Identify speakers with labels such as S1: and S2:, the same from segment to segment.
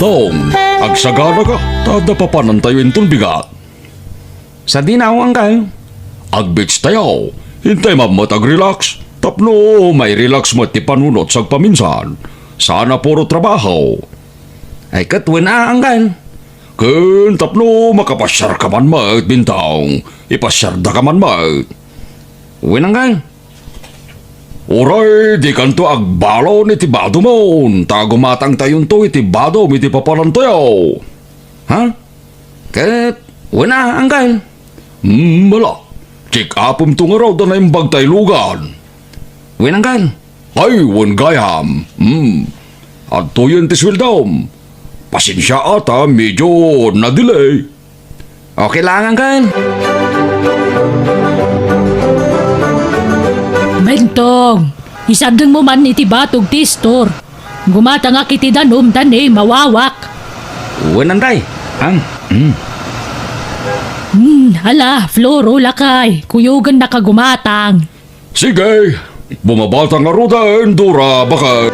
S1: Bentong, agsagana ka, tada papanan tayo intong bigat.
S2: Sa dinaw, Uncle.
S1: Agbits tayo, hintay mamatag relax. Tapno may relax mo ti panunot sag paminsan. Sana puro trabaho.
S2: Ay katwin Uncle.
S1: Kun tapno makapasyar ka man mat, Bentong. Ipasyar da ka man mat.
S2: Uwin, Uncle.
S1: Oray, di kanto agbalo ni tibado mo. Tagumatang tayon to itibado mi ti papanan tayo.
S2: Ha? Kat, uwin Uncle.
S1: Bala. Check upom to nga raw da na imbag tayo lugan.
S2: Uwin, Uncle.
S1: Ay, wan gayam. At to yun ti swildom. Pasensya ata, medyo na-delay.
S2: Okay lang, Uncle.
S3: Bentong, isabdang mo man iti batog ti store. Gumata nga kiti danom tani mawawak.
S2: Uwin, Uncle.
S3: Hala, Floro lakay, kuyugan na kagumatang.
S1: Sige, bumabata nga ruda, Dura, baka...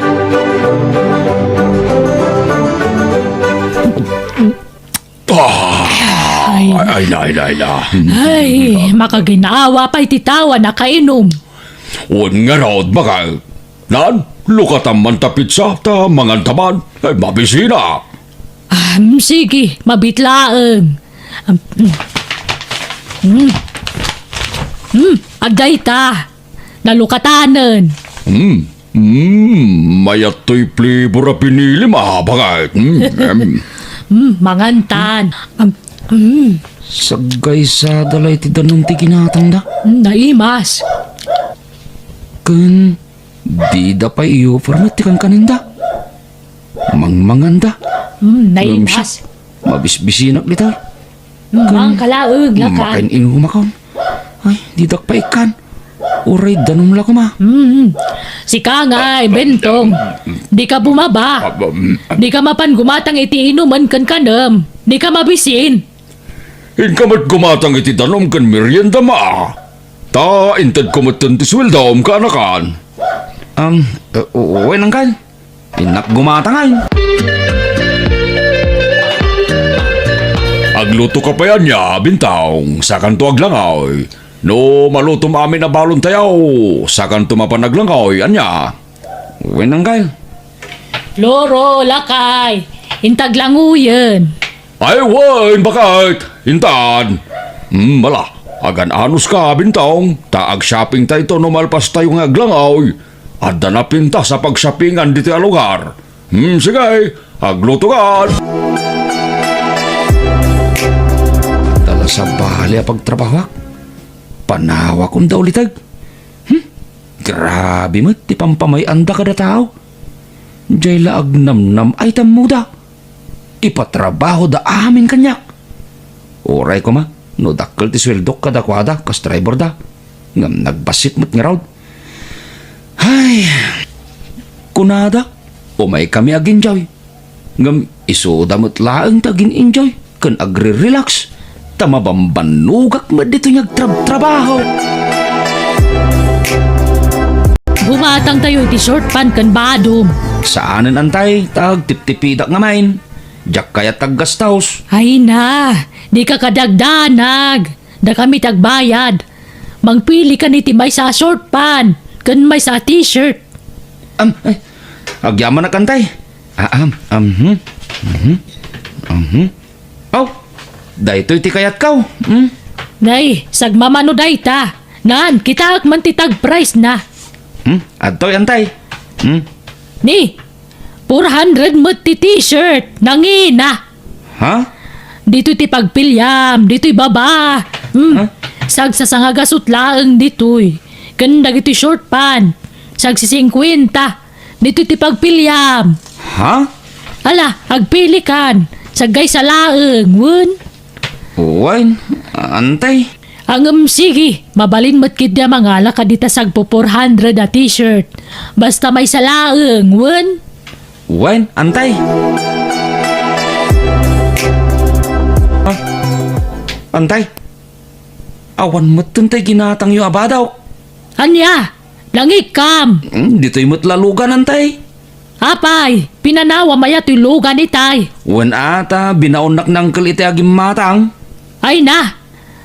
S1: Ay, na.
S3: Ay, makaginawa pa ititawa na kainom.
S1: Wan nga raw, baka... Nan, lukatam man ta pizza, ta mangan taman, ay mabisina.
S3: Sige, mabitlaang. Agday ta. Nalukatanan.
S1: Mayat to'y flavor a pinili, baka...
S3: Mangantan.
S2: Sagay sa dalay ti danom ti ginatang da.
S3: Naimas.
S2: Kun, di da pa iyo format ti kang kaninda. Mangmanganda.
S3: Naimas.
S2: Mabisbisinak litar.
S3: Ang kalaog lakay.
S2: Makain inumakon. Ay, di dak pa ikan. Uray danom la ko ma.
S3: Si Kangay, Bentong. Di ka bumaba. Di ka mapan gumatang iti inuman kan kanam. Di ka mabisin.
S1: Inkamat gumatang iti danom kan merienda ma. Ta, intad kumatan ti sweldom ka anakan.
S2: Uwin, Uncle. Inak gumatangay.
S1: Agluto ka pa yan niya, Bintang, sa kanto aglangaw. No, maluto amin na balon tayo, sa kanto mapanaglangaw, anya.
S2: Uwin, Uncle.
S3: Loro, lakay. Intaglanguyan.
S1: Ay, wan, bakit? Intan. Mala, agan anus ka, Bintang, taag shopping tayo to no malpas tayo nga aglangaw. At danapin ta sa pagshoppingan dito a lugar. Sige, agluto ka.
S2: Tala sa bali a pagtrabaho. Panawa kong daw litag. Grabe mo, ti pampamayanda ka da tao. Diyay laag namnam ay tamuda. Ipatrabaho da amin kanyak. Oray ko ma, no dakkel ti sweldok ka da kwada, kas driver da. Ngam nagbasit mo't nga raw. Ay, kunada, umay kami ag-enjoy. Ngam isuda mo't laang tagin-enjoy, kan agri-relax. Tamabambanugak mo dito niyag trabaho.
S3: Gumatang tayo iti short pan kan badom.
S2: Saanan antay, tag tip-tipidak nga main. Diyak kaya taggastaos.
S3: Ay na, di ka kadagdanag. Da kami tagbayad. Mangpili ka niti may sa short pan, kan may sa t-shirt.
S2: Agyaman na kantay. Oh, daytoy ti kayat kaw.
S3: Nay, sagmamano day ta. Nan, kita man titag price na.
S2: Adtoy antay.
S3: Ni, 400 mo ti t-shirt. Nangina.
S2: Ha?
S3: Dito ti pagpilyam, dito'y baba. Sagsasangagasot laang dito'y. Ganda iti short pan. Sagsi 50. Dito'y ti pagpilyam.
S2: Ha?
S3: Ala, agpili kan. Sagay sa laang, wun.
S2: Uwain, antay.
S3: Sige, mabalin mo't kidya mga lakadita sagpo 400 a t-shirt. Basta may sa laang, wun.
S2: Uwain, antay. Antay. Awan mo't tuntay ginatang yu abadaw.
S3: Anya, langik kam.
S2: Dito'y mo't lalugan, antay.
S3: Apay, pinanawa maya tulugan itay.
S2: Wan ata, binaunak ng iti agim matang.
S3: Ay na,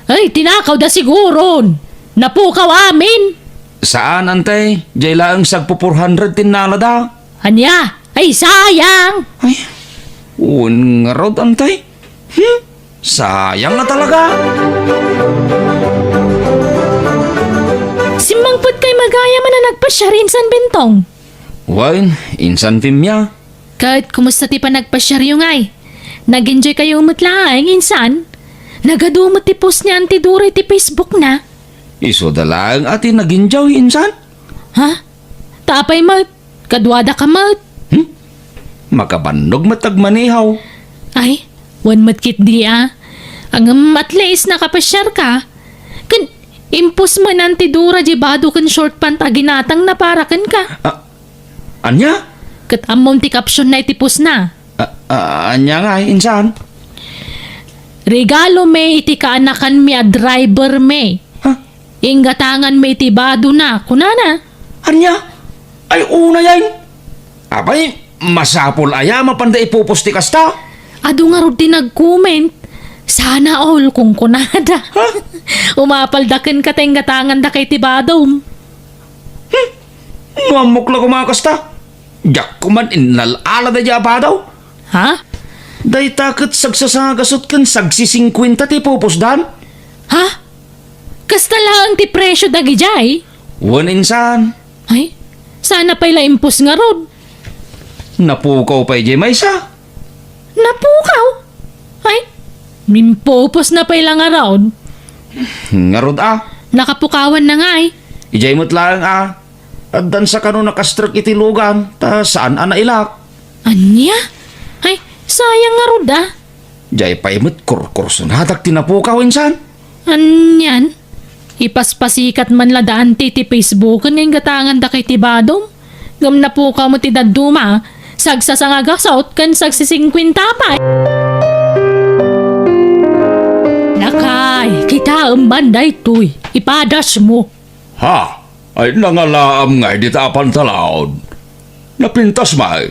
S3: ay tinakaw da siguron. Napukaw amin.
S2: Saan, antay? Jay lang sagpo 400 tinala da.
S3: Anya, ay sayang.
S2: Ay, un nga rod, antay. Sayang na talaga.
S3: Simangpot kay magaya man na nagpasya rin san bentong.
S2: Wan, insan pimya.
S3: Kahit kumusta ti pa nagpasya rin ay. Nag-enjoy kayo umutlaang insan. Nagadumot ti post niya antidure ti Facebook na.
S2: Iso dalang ati naginjaw, insan.
S3: Ha? Tapay mat. Kadwada ka mat.
S2: Makabannog matagmanihaw.
S3: Ay, one matkit di ah. Ang at least nakapasyar ka. Kan, impus man antidura di bado kan short pant aginatang na para kan ka.
S2: Anya?
S3: Kat amon ti caption na itipos na.
S2: Anya nga, insan.
S3: Regalo me iti kaanakan mi a driver me.
S2: Ha?
S3: Inggatangan me iti bado na. Kunana.
S2: Anya? Ay, una yan. Abay, masapol aya mapanda ipuposti kasta.
S3: Ado nga rin nag-comment. Sana all kung kunada. Umapaldakin ka tayong gatangan da kay tibadom.
S2: Mamukla ko mga kasta. Diyak ko man inalala da dya ba daw.
S3: Ha?
S2: Day takot sagsasagasot kan sagsi 50 ti pupusdan.
S3: Ha? Kasta lang ti presyo dagi jay?
S2: Wan insan.
S3: Ay, sana pa'y impos nga rod.
S2: Napukaw pa ijay may sa.
S3: Napukaw? Ay, mimpopos na pa'y lang nga rod.
S2: Ngarod
S3: Nakapukawan na nga eh.
S2: Ijay mo't lang Addan sa kano nakastruk iti lugan. Ta saan ilak.
S3: Anya? Ay, sayang nga rod ah.
S2: Jay pa imot kurkurson hatak tinapukaw insan.
S3: Anyan? Ipaspasikat man la daan ti Facebook ng gatangan da kay tibadom. Gam na po ka mo ti daduma. Sagsasangagasot kan sagsisingkwinta pa. Nakay, kita ang banday tuy. Ipadas mo.
S1: Ha? Ay nangalaam nga di tapan talaod. Napintas may.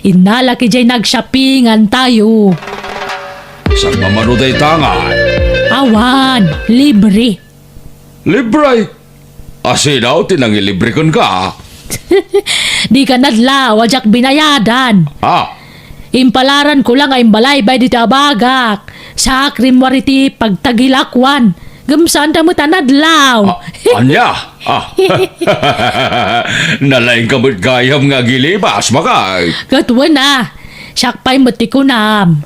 S3: Inalaki jay nagshoppingan tayo.
S1: Isang mamanuday tangay.
S3: Awan, libre.
S1: Libre. Asinaw tinangilibre kon ka.
S3: Di ka nadlaw, ajak binayadan.
S1: Ha?
S3: Impalaran ko lang ay balaybay di tabagak. Sa akrimwariti pagtagilakwan. Gamsaan ta mo tanadlaw.
S1: Anya? Nalaing kamot gayam nga gilibas makay.
S3: Katwa na. Sakpay matikunam.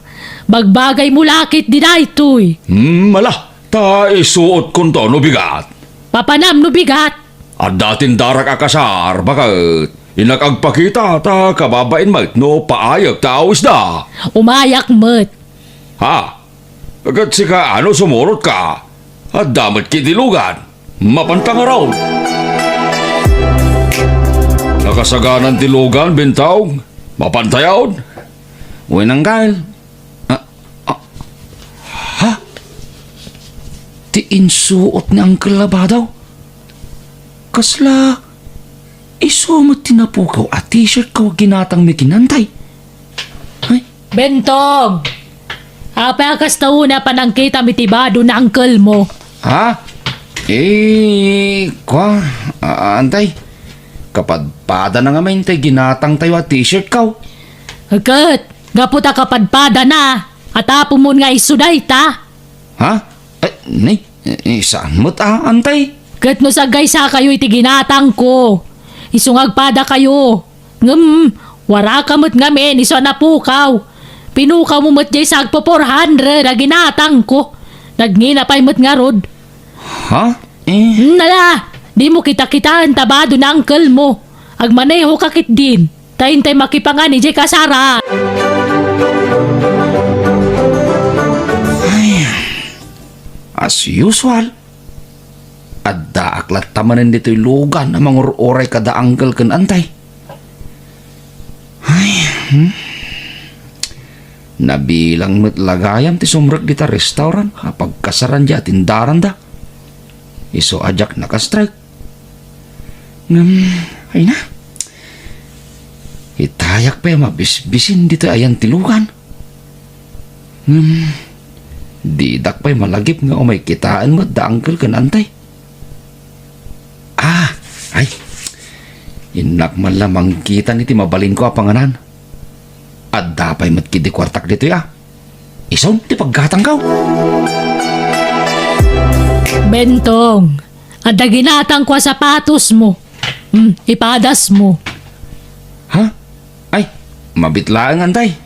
S3: Bagbagay mo lakit di daytoy.
S1: Mala. Ta isuot kon to no bigat.
S3: Papanam no bigat.
S1: At datin darak akasar bakit inakagpakita ta kababain mat no paayag taos da.
S3: Umayak met.
S1: Ha? Agad sika ano sumurot ka? At damat kitilugan. Mapantang araw. Nakasaganan tilugan, bintaw. Mapantayaw.
S2: Uy nang gail. Ha? Ti insuot ni Uncle Labadaw. Kasla, iso mo tinapukaw at t-shirt ko ginatang may kinantay. Ay,
S3: Bentong! Apakas tao na panangkita mitibado na angkel mo.
S2: ha? Antay. Kapadpada na nga may tay ginatang tayo at t-shirt ko.
S3: Agad, gaputa kapadpada na. At apumon nga isuday ta.
S2: Ha? Saan mo't antay?
S3: Kat no sagay sa kayo iti ginatang ko. Isungagpada kayo. Wara kamot ngamin iso na pukaw. Pinukaw mo mo't jay sagpo 400 na ginatang ko. Nagngina pa'y mo't nga rod.
S2: Ha?
S3: Nala, di mo kita-kitaan tabado na angkel mo. Agmaneho kakit din. Tayin makipangan ni jay kasara.
S2: As usual. Adda aklat tamanin dito'y lugan ang mga oray kada angkel kan antay. Nabilang mo't lagayam ti sumrek dita restaurant kapag kasaran di atindaran da. Iso ajak nakastrike. Ay na. Itayak pa mabisbisin dito ayan tilukan. Didak pa'y malagip nga o may kitaan mo da uncle kan antay. Ay, inak man lamang kita niti mabalin ko apanganan. At dapay matkidi kwartak dito ya. Isom, ti paggatang kaw.
S3: Bentong, ada ginatang ko sapatos mo. Ipadas mo.
S2: Ha? Ay, mabitlaan antay.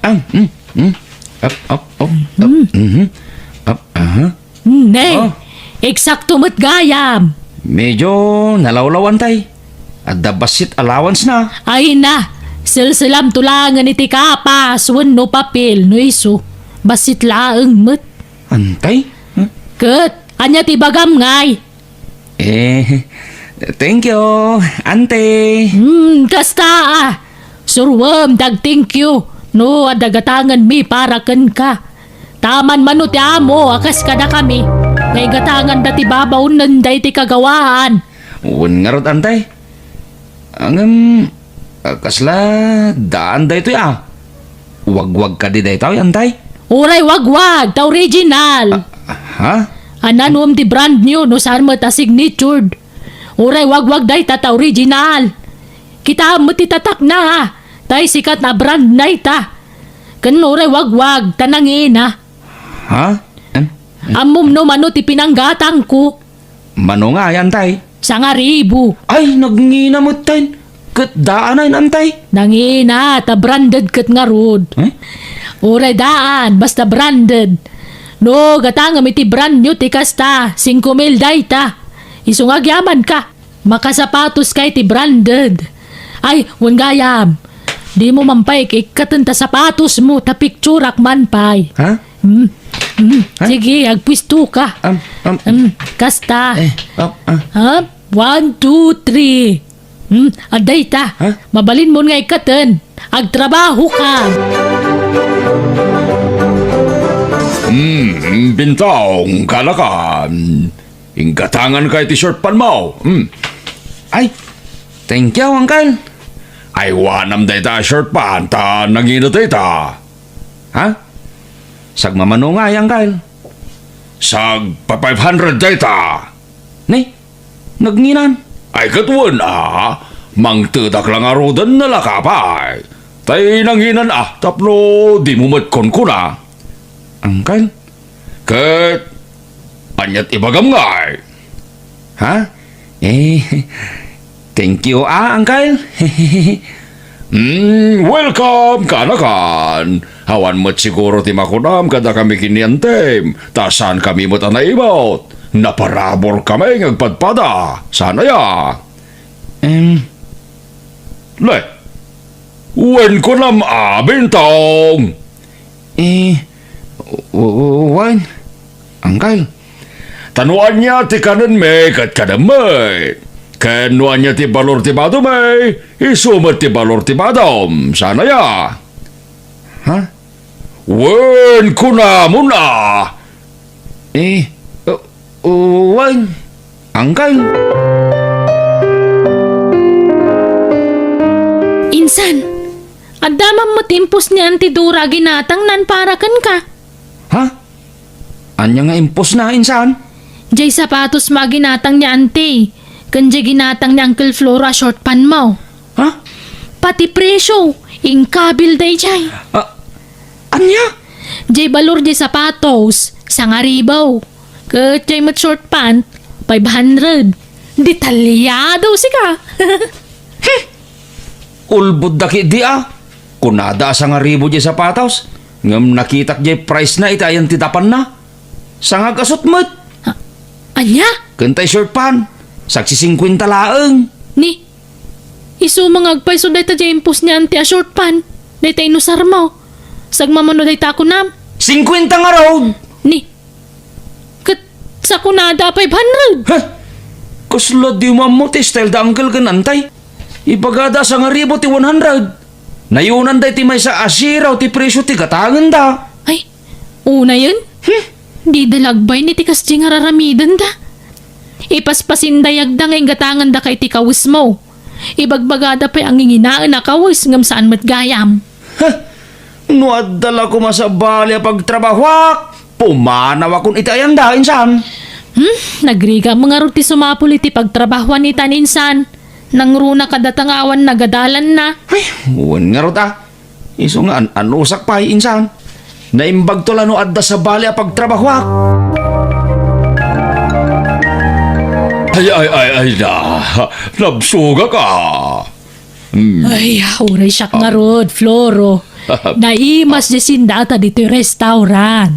S2: Up.
S3: Ne,
S2: Oh.
S3: eksakto mo't gayam.
S2: Medyo nalawlawan tay. At the basit allowance na.
S3: Ay na, silsilam tulangan iti kapas, no papel, no iso. Basit laeng mo't.
S2: Antay? Huh?
S3: Ket, anya ti bagam ngay.
S2: Thank you, ante.
S3: Kasta surwam dag thank you. No, adagatangan mi para ken ka. Taman manut amo, akas ka na kami. Ngay gatangan dati babaw nanday ti kagawaan.
S2: Un nga rod, antay. Kasla, daan da ito ya. Wag-wag ka di da ito, antay.
S3: Uray wagwag, ta original.
S2: Ha?
S3: Ananom ti brand new no saan mo ta signatured. Uray wagwag day ta original. Kita mo ti tatak na. Tay sikat na brand na ita. Kan uray wagwag tanangin ha.
S2: Ha?
S3: Amom no mano ti pinanggatang ko.
S2: Mano nga, antay.
S3: Sa nga ribu.
S2: Ay, nagnginamot tayo. Kat daan ay, antay.
S3: Nangina, ta branded kat nga rod. Uray daan, basta branded. No, gatanga iti brand new ti kasta, 5,000 day ta. Isungag yaman ka, makasapatos kay ti branded. Ay, wan gayam. Di mo mampay kay katenta sapatos mo, ta picturak man pay.
S2: Ha?
S3: Sige, agpwisto ka. Kasta. Ha? 1, 2, 3. Aday ta.
S2: Ha?
S3: Mabalin mo nga ikaten. Agtrabaho ka.
S1: Bintong, kalakan. Inggatangan kay t-shirt pan mo.
S2: Ay, thank you, uncle.
S1: Ay, wanam day ta shirt pan, ta nanginot day ta.
S2: Ha? Sagmamano nga, uncle.
S1: Sag pa 500 day ta.
S2: Ni, nagninan.
S1: Ay, katwan mangtudak lang arudan na lakapay. Tay nanginan tapno di mo matkon ko na.
S2: Uncle?
S1: Kat, anyat ibagam ngay.
S2: Ha? Thank you, uncle.
S1: Welcome, kanakan. Hawan mo't siguro ti makunam kada kami kiniantem. Tasan kami mo't anaibot. Naparabor kami ngagpadpada. Sana ya. Le, wen ko nam bintong.
S2: Wan? Uncle?
S1: Tanuan niya ti kanan me kat kadamay. Kanuan niya ti balor ti bado may. Isumat ti balor ti badom. Sana ya.
S2: Ha?
S1: Wen ko na muna.
S2: Wan? Uncle?
S3: Insan, adamam mo timpos ni Auntie Dura ginatang nan para kan ka.
S2: Ha? Anya nga impos na, insan?
S3: Jay sapatos maginatang ni Auntie. Kanja ginatang ni Uncle Flora short pan mo.
S2: Ha?
S3: Pati presyo, ingkabil day jay.
S2: Anya?
S3: Jay balor jay sapatos, sangaribaw. Kat jay mat short pant, 500. Detalyado sika.
S2: Ulbud daki di Kunada sa nga ribo di sapatos. Ngam nakitak di price na itayan titapan na. Sanga kasot mo't.
S3: Anya?
S2: Kantay short pan. Saksi 50 laeng.
S3: Ni, isu mangagpay so day ta jay impos ni Auntie a short pan. Day ta inusar mo. Sagmamano day ta kunam.
S2: 50 nga raw.
S3: Ni, kat sa kunada 500.
S2: Ha? Kuslo di mo ti style da uncle kanantay. Ibagada sa nga ribo ti 100. Nayunan day ti may sa asiraw ti presyo ti katangan da.
S3: Ay, una yun? Di dalagbay ni tikas nga raramidan da. Ipaspasin dayag da ngayon gatangan da kay ti kawis mo. Ibagbagada pa ang nginginaan na kawas ngam saan matgayam.
S2: No adala ko masabali pagtrabahwak. Pumanaw akong itayan da, insan.
S3: Nagriga mga ruti sumapul iti pagtrabahuan ni taninsan. Nang runa kadatangawan nagadalan na.
S2: Ay, huwan nga rota. Iso nga anusak pa, insan. Naimbag to lano adda sa bali pagtrabahwak.
S1: Ay na. Nabsuga ka.
S3: Ay, uray siyak nga rod, Floro. Naimas di sindata dito yung restaurant.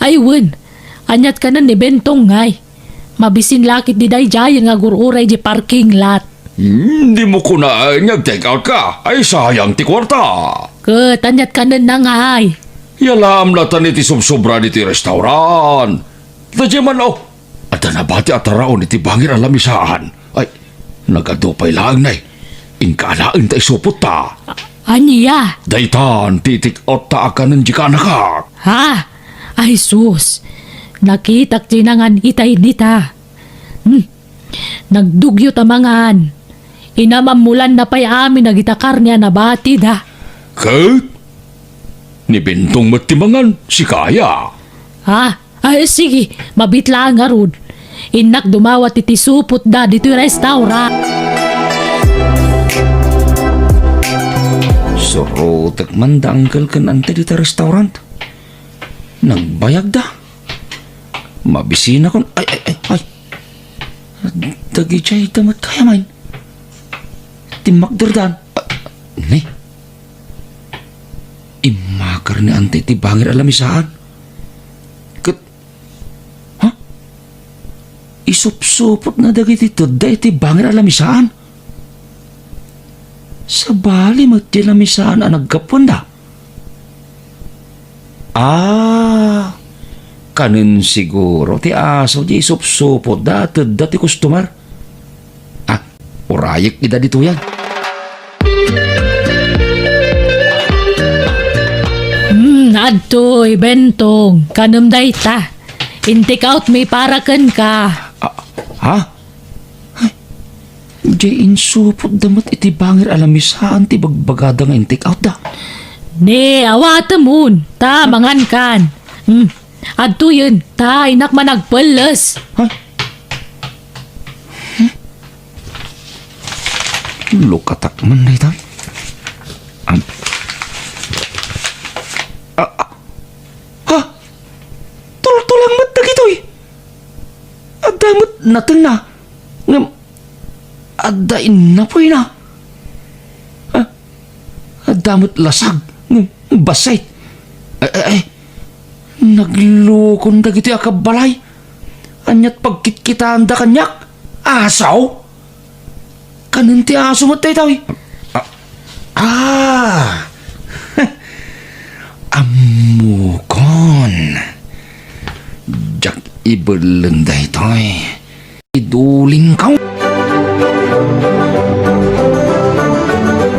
S3: Ay, wen. Anyat ka na ni Bentong ngay. Mabisin lakit di day jayan nga gururay di parking lot.
S1: Hindi mo ko na nag-take out ka. Ay sayang ti kwarta.
S3: Ket, anyat ka na ngay.
S1: Yalam na taniti subsobra diti restaurant. Tadya man At na bati at taraon iti bangir alamisaan. Ay, nagadupay lang na Inkalaan tayo supot ta.
S3: Aniya?
S1: Daytan, titik out ta akanan di ka nakak.
S3: Ha? Ay sus. Nakitak tinangan itay nita. Nagdugyo tamangan. Inamamulan na pa'y amin nagitakar niya na batid ha.
S1: Kate? Ni Bentong matimangan, si Kaya.
S3: Ha? Ay sige, mabitla nga rod. Inak dumawat iti supot da dito yung restaurant.
S2: Surutak man da angkal kan ante dita restaurant. Nagbayag da. Mabisina kon. Ay. Dagi chay damat kaya man. Timakderdan. Ne? Imakar ni ante ti bangir alamisaan. Ha? Isup-supot na dagi dito da iti bangir alamisaan. Sa bali magtilamisaan ang nagkapon da. Kanin siguro ti aso di isup-supot dati customer. Urayik ida dito yan.
S3: Adtoy, Bentong. Kanam day ta. In-take out may para kan ka.
S2: Ha? Di insupot damat iti bangir alamisaan ti bagbagada nga in-take out da.
S3: Ne, awata mun. Ta, mangan kan. Adto yun. Ta, inak managpalas.
S2: Ha? Lukatak man na ito. Tultulang mat na gito'y. Adamot natin na. Ngam, adain na po na. Adamot lasag. Ngam, basay. Naglukon da gito'y akabalay. Anyat pagkitkitaan da kanyak. Asaw? Kanin ti aso mo tayo tayo. Amukon. Jak ibeleng day toy. Iduling ka.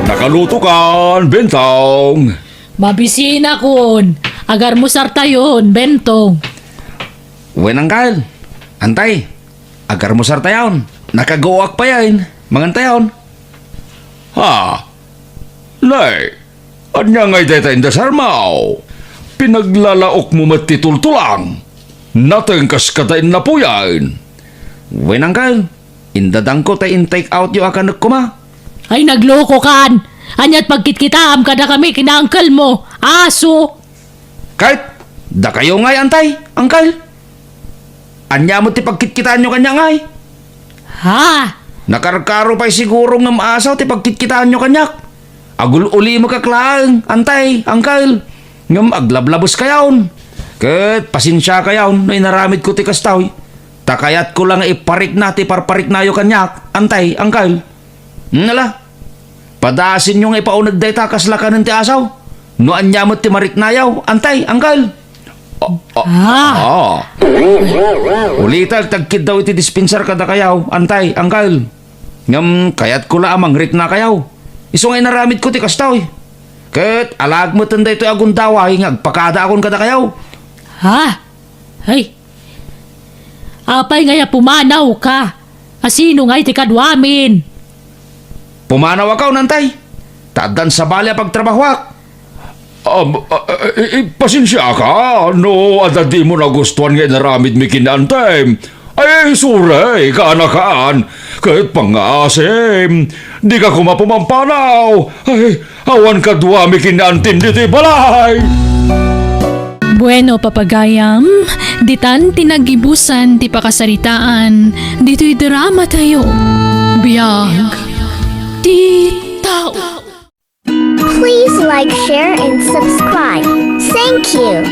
S1: Nakaluto kan, Bentong.
S3: Mabisina kun. Agar mo sartayon, Bentong.
S2: Wenang kail. Antay. Agar mo sartayon. Nakagawak pa yan. Mangantayon.
S1: Ha? Nay, anya ngay deta inda sarmaw. Pinaglalaok mo matitultulang. Natengkas katain na po yan.
S2: Wenang kail. Indadang ko tayo in-take out yung akanak ko ma.
S3: Ay, nagloko kan. Anyat pagkitkitaam kada kami kinaangkal mo. Aso.
S2: Kahit, da kayo ngay antay, angkal. Anya mo ti pagkitkitaan nyo kanya ngay.
S3: Ha?
S2: Nakarkaro pa'y siguro ng maasaw ti pagkitkitaan nyo kanyak. Agul uli mo kaklaang, antay, angkal. Ngam aglablabos kayaon. Ket pasensya kayaon na inaramid ko ti kastaw. Takayat ko lang iparik na ti parparik na yo kanyak, antay, angkal. Nala, padasin yung ipaunag day takas lakanan ti asaw. No anyamot ti marik nayaw, antay, angkal. Ulital tagkid daw iti dispenser kada kayaw, antay, angkal. Ngam kayat ko la amang rik na kayaw. Iso ngay naramid ko ti kastaw. Ket alag mo tanda ito agundawa, ngagpakada akon kada kayaw.
S3: Ha? Ay. Apay ngaya pumanaw ka. Asino nga'y ti kadwamin.
S2: Pumanaw akaw nantay. Tadan sa balya pagtrabahwak.
S1: Pasensya ka, no, at di mo nagustuhan nga naramid mi kinantay. Ay, suray, kaanakaan, kahit pangasim, di ka kumapumampanaw. Ay, awan ka duwa mi kinantin dito balay.
S3: Bueno, papagayam, ditan tinagibusan ti pakasaritaan, dito'y drama tayo. Biyag, ti tao.
S4: Please like, share, and subscribe. Thank you.